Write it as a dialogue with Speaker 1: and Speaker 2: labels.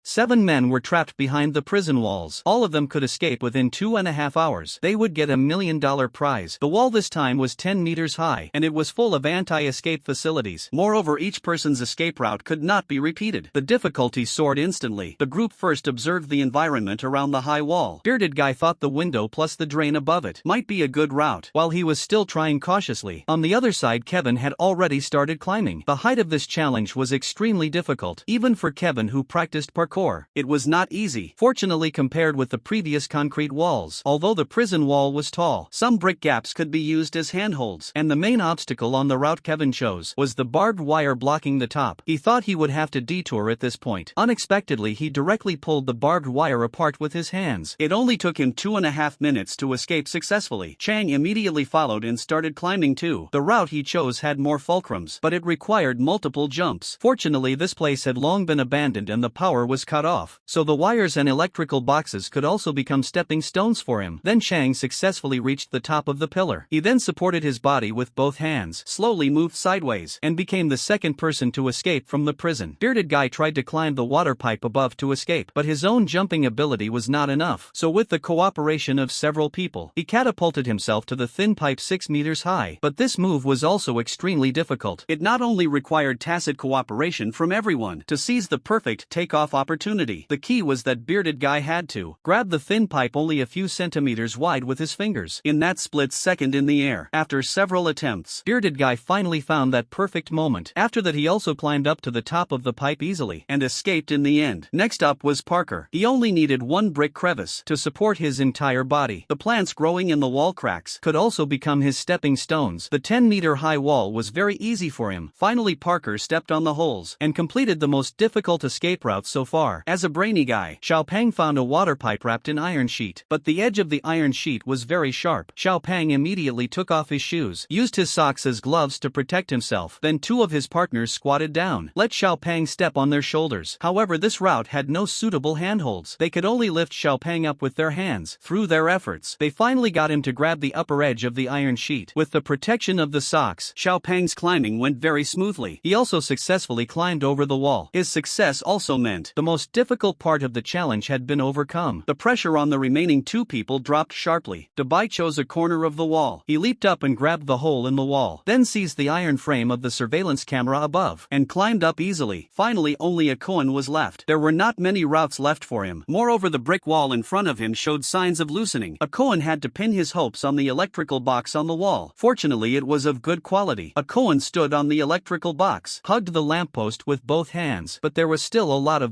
Speaker 1: 7 men were trapped behind the prison walls. All of them could escape within 2.5 hours. They would get $1 million prize. The wall this time was 10 meters high, and it was full of anti-escape facilities. Moreover, each person's escape route could not be repeated. The difficulty soared instantly. The group first observed the environment around the high wall. Bearded Guy thought the window plus the drain above it might be a good route, while he was still trying cautiously. On the other side, Kevin had already started climbing. The height of this challenge was extremely difficult, even for Kevin who practiced parkour. It was not easy, fortunately, compared with the previous concrete walls. Although the prison wall was tall, some brick gaps could be used as handholds, and the main obstacle on the route Kevin chose was the barbed wire blocking the top. He thought he would have to detour at this point. Unexpectedly, he directly pulled the barbed wire apart with his hands. It only took him 2.5 minutes to escape successfully. Chang immediately followed and started climbing too. The route he chose had more fulcrums, but it required multiple jumps. Fortunately, this place had long been abandoned and the power was cut off, so the wires and electrical boxes could also become stepping stones for him. Then Chang successfully reached the top of the pillar. He then supported his body with both hands, slowly moved sideways, and became the second person to escape from the prison. Bearded Guy tried to climb the water pipe above to escape, but his own jumping ability was not enough, so with the cooperation of several people, he catapulted himself to the thin pipe 6 meters high. But this move was also extremely difficult. It not only required tacit cooperation from everyone to seize the perfect takeoff opportunity. The key was that Bearded Guy had to grab the thin pipe only a few centimeters wide with his fingers. In that split second in the air, after several attempts, Bearded Guy finally found that perfect moment. After that, he also climbed up to the top of the pipe easily and escaped in the end. Next up was Parker. He only needed one brick crevice to support his entire body. The plants growing in the wall cracks could also become his stepping stones. The 10-meter high wall was very easy for him. Finally, Parker stepped on the holes and completed the most difficult escape route so far. As a brainy guy, Xiaopeng found a water pipe wrapped in iron sheet, but the edge of the iron sheet was very sharp. Xiaopeng immediately took off his shoes, used his socks as gloves to protect himself. Then 2 of his partners squatted down, let Xiaopeng step on their shoulders. However, this route had no suitable handholds. They could only lift Xiaopeng up with their hands. Through their efforts, they finally got him to grab the upper edge of the iron sheet. With the protection of the socks, Xiaopeng's climbing went very smoothly. He also successfully climbed over the wall. His success also meant the most difficult part of the challenge had been overcome. The pressure on the remaining 2 people dropped sharply. Dubai chose a corner of the wall. He leaped up and grabbed the hole in the wall, then seized the iron frame of the surveillance camera above, and climbed up easily. Finally, only a Cohen was left. There were not many routes left for him. Moreover, the brick wall in front of him showed signs of loosening. A Cohen had to pin his hopes on the electrical box on the wall. Fortunately, it was of good quality. A Cohen stood on the electrical box, hugged the lamppost with both hands, but there was still a lot of